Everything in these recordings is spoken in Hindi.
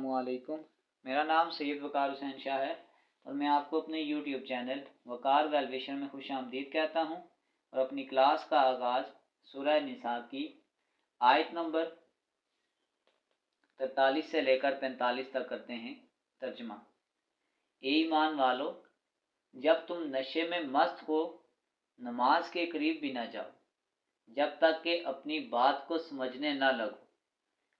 अस्सलामुअलैकुम। मेरा नाम सैयद वकार हुसैन शाह है और मैं आपको अपने यूट्यूब चैनल वकार वैल्यूएशन में खुशामदीद कहता हूँ और अपनी क्लास का आगाज़ सूरह निसा की आयत नंबर 43 से लेकर 45 तक करते हैं। तर्जुमा। ए ईमान वालो, जब तुम नशे में मस्त हो नमाज के करीब भी न जाओ जब तक कि अपनी बात को समझने न लगो,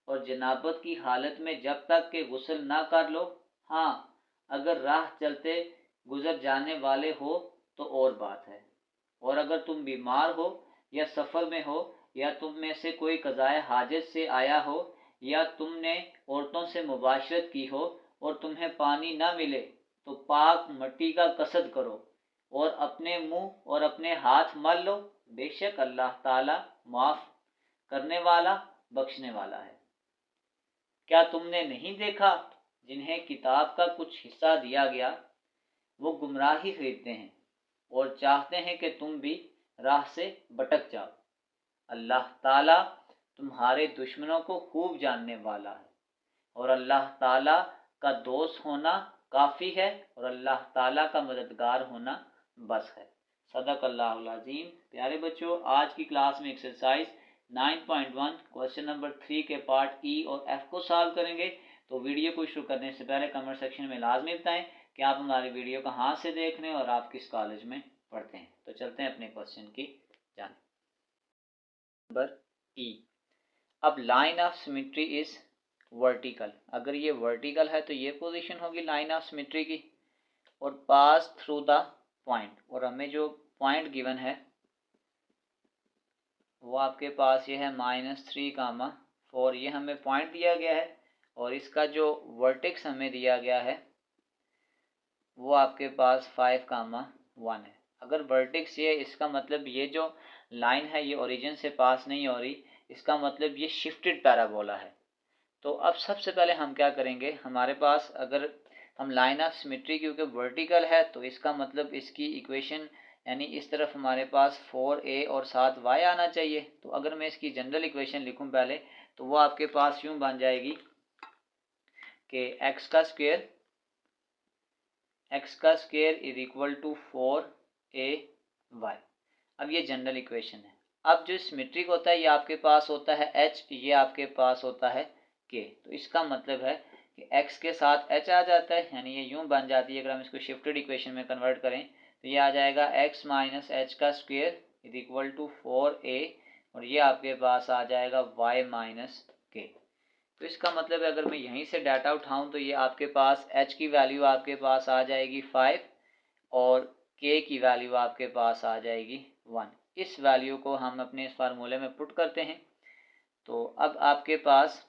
और जनाबत की हालत में जब तक कि गुस्ल ना कर लो। हाँ, अगर राह चलते गुजर जाने वाले हो तो और बात है, और अगर तुम बीमार हो या सफ़र में हो या तुम में से कोई कज़ाए हाजत से आया हो या तुमने औरतों से मुबाशरत की हो और तुम्हें पानी ना मिले तो पाक मट्टी का कसद करो और अपने मुंह और अपने हाथ मल लो। बेशक अल्लाह ताला माफ़ करने वाला बख्शने वाला है। क्या तुमने नहीं देखा जिन्हें किताब का कुछ हिस्सा दिया गया वो गुमराही खरीदते हैं और चाहते हैं कि तुम भी राह से भटक जाओ। अल्लाह ताला तुम्हारे दुश्मनों को खूब जानने वाला है और अल्लाह ताला का दोस्त होना काफ़ी है और अल्लाह ताला का मददगार होना बस है। सदक़ल्लाहुल अज़ीम। प्यारे बच्चों, आज की क्लास में एक्सरसाइज 9.1 क्वेश्चन नंबर 3 के पार्ट ई और एफ को सॉल्व करेंगे। तो वीडियो को शुरू करने से पहले कमेंट सेक्शन में लाजमी बताएं कि आप हमारी वीडियो कहाँ से देख रहे हैं और आप किस कॉलेज में पढ़ते हैं। तो चलते हैं अपने क्वेश्चन की जानिब। Number E. अब line of symmetry is vertical. अगर ये वर्टिकल है तो ये पोजीशन होगी लाइन ऑफ सिमेट्री की, और पास थ्रू द पॉइंट, और हमें जो पॉइंट गिवन है वो आपके पास ये है -3, 4। ये हमें पॉइंट दिया गया है और इसका जो वर्टेक्स हमें दिया गया है वो आपके पास 5, 1 है। अगर वर्टेक्स ये, इसका मतलब ये जो लाइन है ये ओरिजिन से पास नहीं हो रही, इसका मतलब ये शिफ्टेड पैराबोला है। तो अब सबसे पहले हम क्या करेंगे, हमारे पास अगर हम लाइन ऑफ सिमेट्री क्योंकि वर्टिकल है तो इसका मतलब इसकी इक्वेशन यानी इस तरफ हमारे पास 4a और 7y आना चाहिए। तो अगर मैं इसकी जनरल इक्वेशन लिखूं पहले तो वो आपके पास यूं बन जाएगी कि x का square is equal to 4ay। अब ये जनरल इक्वेशन है। अब जो सिमेट्रिक होता है ये आपके पास होता है h, ये आपके पास होता है k। तो इसका मतलब है कि x के साथ h आ जाता है, यानी ये यूं बन जाती है। अगर हम इसको शिफ्टेड इक्वेशन में कन्वर्ट करें तो ये आ जाएगा x माइनस एच का square is equal to 4a, और ये आपके पास आ जाएगा y माइनस के। तो इसका मतलब है अगर मैं यहीं से डाटा उठाऊं तो ये आपके पास h की वैल्यू आपके पास आ जाएगी 5 और k की वैल्यू आपके पास आ जाएगी 1। इस वैल्यू को हम अपने इस फार्मूले में पुट करते हैं। तो अब आपके पास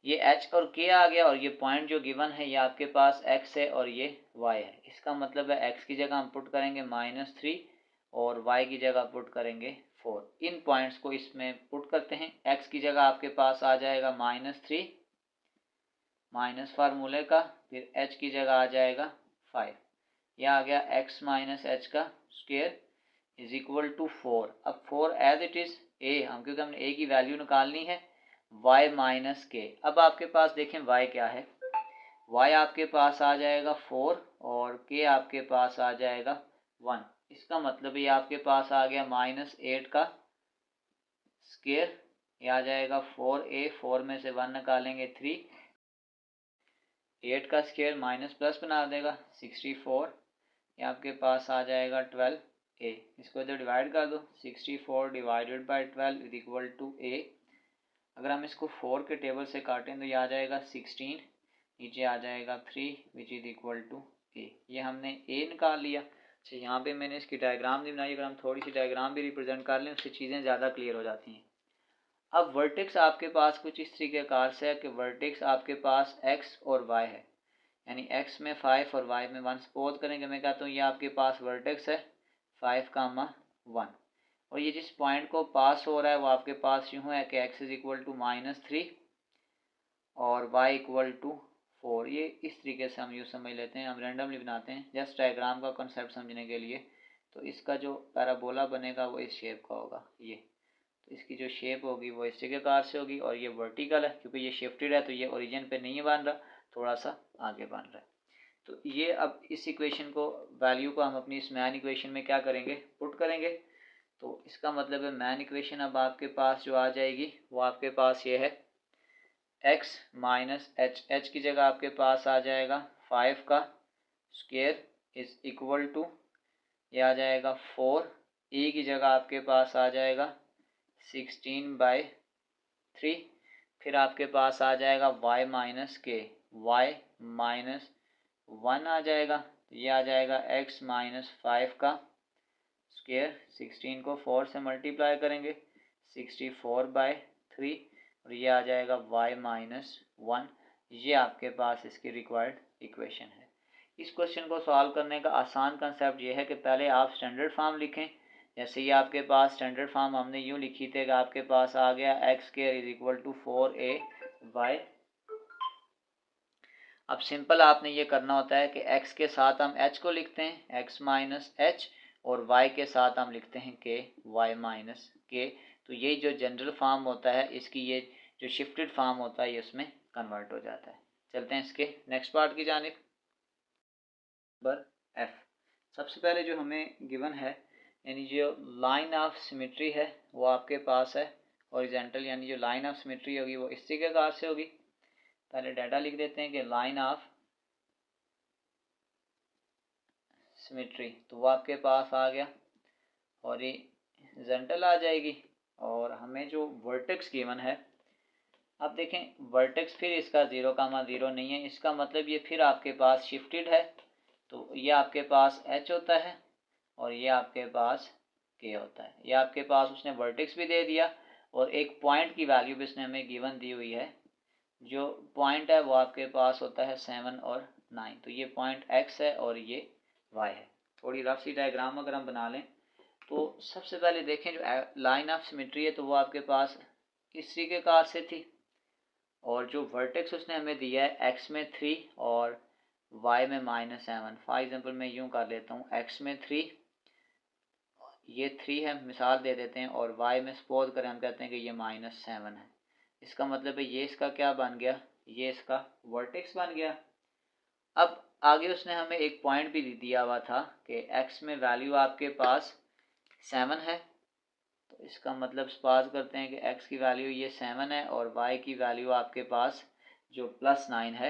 ये h और k आ गया और ये पॉइंट जो गिवन है ये आपके पास x है और ये y है। इसका मतलब है x की जगह हम पुट करेंगे -3 और y की जगह पुट करेंगे 4। इन पॉइंट्स को इसमें पुट करते हैं। x की जगह आपके पास आ जाएगा -3 माइनस फार्मूले का, फिर h की जगह आ जाएगा 5। यह आ गया x माइनस एच का स्क्वायर इज इक्वल टू 4। अब 4 एज इट इज a, हम क्योंकि हमने a की वैल्यू निकालनी है, y माइनस के। अब आपके पास देखें y क्या है, y आपके पास आ जाएगा 4 और k आपके पास आ जाएगा 1। इसका मतलब ये आपके पास आ गया -8 का स्क्वायर, ये आ जाएगा 4a, 4 में से 1 निकालेंगे 3, 8 का स्क्वायर माइनस प्लस बना देगा 64, ये आपके पास आ जाएगा 12a। इसको इधर डिवाइड कर दो, 64 divided by 12 is equal to a। अगर हम इसको 4 के टेबल से काटें तो ये आ जाएगा 16, नीचे आ जाएगा 3 which is equal to a। ये हमने a निकाल लिया। अच्छा, यहाँ पे मैंने इसकी डायग्राम नहीं बनाई, अगर हम थोड़ी सी डायग्राम भी रिप्रेजेंट कर लें उससे चीज़ें ज़्यादा क्लियर हो जाती हैं। अब वर्टेक्स आपके पास कुछ इस तरीके कार से है कि वर्टेक्स आपके पास x और y है, यानी x में 5 और y में 1। सपोज करेंगे मैं कहता हूँ ये आपके पास वर्टेक्स है 5, 1, और ये जिस पॉइंट को पास हो रहा है वो आपके पास यूँ है कि x इज इक्वल टू -3 और y इक्वल टू 4। ये इस तरीके से हम यूँ समझ लेते हैं, हम रैंडमली बनाते हैं जस्ट डायग्राम का कॉन्सेप्ट समझने के लिए। तो इसका जो पैराबोला बनेगा वो इस शेप का होगा ये। इसकी जो शेप होगी वो इस प्रकार से होगी, और ये वर्टिकल है क्योंकि ये शिफ्टेड है तो ये ओरिजिन पे नहीं बन रहा, थोड़ा सा आगे बन रहा है। तो ये अब इस इक्वेशन को, वैल्यू को हम अपनी इस मैन इक्वेशन में क्या करेंगे, पुट करेंगे। तो इसका मतलब है मैन इक्वेशन अब आपके पास जो आ जाएगी वो आपके पास ये है x माइनस एच, एच की जगह आपके पास आ जाएगा 5 का स्क्वायर इज इक्वल टू, ये आ जाएगा 4, e की जगह आपके पास आ जाएगा 16/3, फिर आपके पास आ जाएगा y माइनस के, y माइनस 1 आ जाएगा, ये आ जाएगा x माइनस 5 का स्क्वायर, 16 को 4 से मल्टीप्लाई करेंगे 64/3, और ये आ जाएगा y माइनस 1। ये आपके पास इसकी रिक्वायर्ड इक्वेशन है। इस क्वेश्चन को सॉल्व करने का आसान कंसेप्ट ये है कि पहले आप स्टैंडर्ड फॉर्म लिखें। जैसे ये आपके पास स्टैंडर्ड फॉर्म हमने यूँ लिखी थी कि आपके पास आ गया X square is equal to 4ay। अब सिंपल आपने ये करना होता है कि x के साथ हम h को लिखते हैं x माइनस एच, और y के साथ हम लिखते हैं k, y माइनस के। तो ये जो जनरल फॉर्म होता है इसकी, ये जो शिफ्टेड फॉर्म होता है ये उसमें कन्वर्ट हो जाता है। चलते हैं इसके नेक्स्ट पार्ट की जानिब। नंबर f, सबसे पहले जो हमें गिवन है यानी जो लाइन ऑफ सिमेट्री है वो आपके पास है हॉरिजॉन्टल, यानी जो लाइन ऑफ सिमेट्री होगी वो इस प्रकार से होगी। पहले डाटा लिख देते हैं कि लाइन ऑफ सिमेट्री, तो वो आपके पास आ गया, और ये हॉरिजॉन्टल आ जाएगी, और हमें जो वर्टेक्स गिवन है, अब देखें वर्टेक्स फिर इसका 0,0 नहीं है, इसका मतलब ये फिर आपके पास शिफ्टेड है। तो ये आपके पास h होता है और ये आपके पास k होता है। ये आपके पास उसने वर्टेक्स भी दे दिया और एक पॉइंट की वैल्यू भी उसने हमें गिवन दी हुई है। जो पॉइंट है वो आपके पास होता है 7 और 9। तो ये पॉइंट x है और ये y है। थोड़ी रफ सी डायग्राम अगर हम बना लें तो सबसे पहले देखें जो लाइन ऑफ सिमेट्री है तो वो आपके पास इस प्रकार से थी, और जो वर्टेक्स उसने हमें दिया है x में 3 और y में -7। फॉर एग्जांपल मैं यूं कर लेता हूँ, x में 3, ये 3 है, मिसाल दे देते हैं, और y में सपोज करें हम कहते हैं कि ये -7 है। इसका मतलब है ये इसका क्या बन गया, ये इसका वर्टेक्स बन गया। अब आगे उसने हमें एक पॉइंट भी दिया हुआ था कि x में वैल्यू आपके पास 7 है, तो इसका मतलब सपोज करते हैं कि x की वैल्यू ये 7 है और y की वैल्यू आपके पास जो +9 है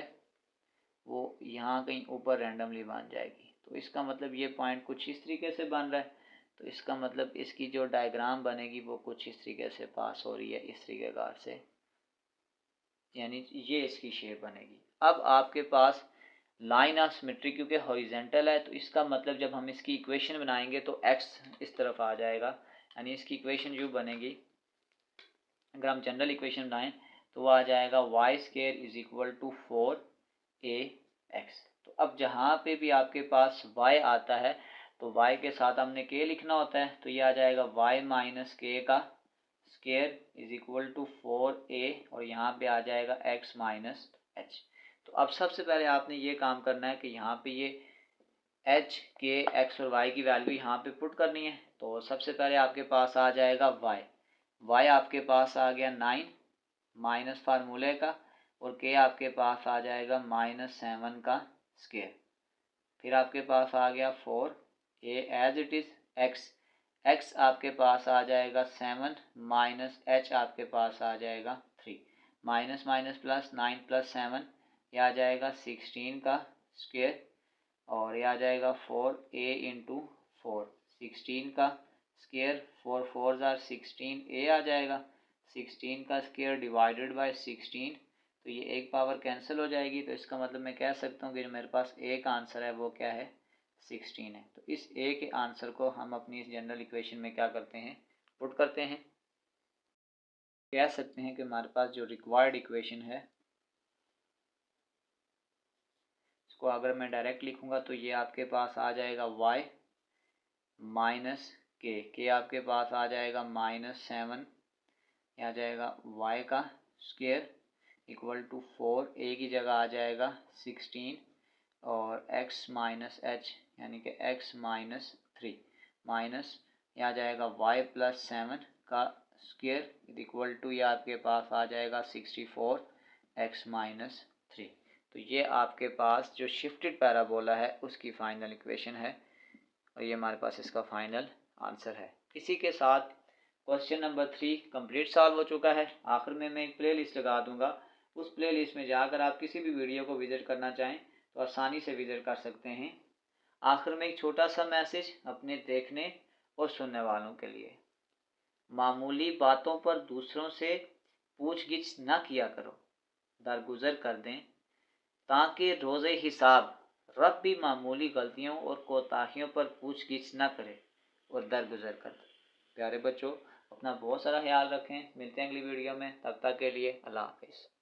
वो यहाँ कहीं ऊपर रैंडमली बन जाएगी। तो इसका मतलब ये पॉइंट कुछ इस तरीके से बन रहा है। तो इसका मतलब इसकी जो डायग्राम बनेगी वो कुछ इस तरीके से पास हो रही है, इस तरीके से, यानी ये इसकी शेप बनेगी। अब आपके पास लाइन ऑफ सिमेट्री क्योंकि हॉरिजॉन्टल है तो इसका मतलब जब हम इसकी इक्वेशन बनाएंगे तो x इस तरफ आ जाएगा, यानी इसकी इक्वेशन यूँ बनेगी। अगर हम जनरल इक्वेशन बनाएं तो वो आ जाएगा y square is equal to 4ax। तो अब जहाँ पे भी आपके पास y आता है तो y के साथ हमने k लिखना होता है, तो ये आ जाएगा y माइनस के का square is equal to 4a, और यहाँ पे आ जाएगा x माइनस एच। तो अब सबसे पहले आपने ये काम करना है कि यहाँ पे ये h, k, x और y की वैल्यू यहाँ पे पुट करनी है। तो सबसे पहले आपके पास आ जाएगा y आपके पास आ गया 9 माइनस फार्मूले का, और k आपके पास आ जाएगा -7 का स्क्वायर। फिर आपके पास आ गया 4a as it is, x आपके पास आ जाएगा 7 माइनस h आपके पास आ जाएगा 3, माइनस माइनस प्लस 9 प्लस 7, यह आ जाएगा 16 का स्क्वायर, और यह आ जाएगा 4a इंटू 4, 16 का स्क्वायर, 4 4 ज़ार 16a आ जाएगा, 16 का स्क्वायर डिवाइडेड बाय 16, तो ये एक पावर कैंसिल हो जाएगी। तो इसका मतलब मैं कह सकता हूँ कि जो मेरे पास a का आंसर है वो क्या है, 16 है। तो इस a के आंसर को हम अपनी इस जनरल इक्वेशन में क्या करते हैं, पुट करते हैं। कह सकते हैं कि हमारे पास जो रिक्वायर्ड इक्वेशन है इसको अगर मैं डायरेक्ट लिखूंगा तो ये आपके पास आ जाएगा y माइनस के आपके पास आ जाएगा -7, यह आ जाएगा y का स्क्वायर इक्वल टू 4, a की जगह आ जाएगा 16, और x माइनस एच यानी कि x माइनस 3, माइनस यह आ जाएगा y प्लस 7 का स्क्वायर इज इक्वल टू ये आपके पास आ जाएगा 64x-3। तो ये आपके पास जो शिफ्टेड पैराबोला है उसकी फाइनल इक्वेशन है और ये हमारे पास इसका फाइनल आंसर है। इसी के साथ क्वेश्चन नंबर 3 कंप्लीट सॉल्व हो चुका है। आखिर में मैं एक प्ले लिस्ट लगा दूंगा, उस प्ले लिस्ट में जाकर आप किसी भी वीडियो को विजिट करना चाहें तो आसानी से विजिट कर सकते हैं। आखिर में एक छोटा सा मैसेज अपने देखने और सुनने वालों के लिए, मामूली बातों पर दूसरों से पूछ-गिछ न किया करो, दरगुजर कर दें, ताकि रोज़े हिसाब रब भी मामूली गलतियों और कोताहियों पर पूछ-गिछ न करे और दरगुजर कर दे। प्यारे बच्चों, अपना बहुत सारा ख्याल रखें। मिलते हैं अगली वीडियो में, तब तक के लिए अल्लाह हाफिज़।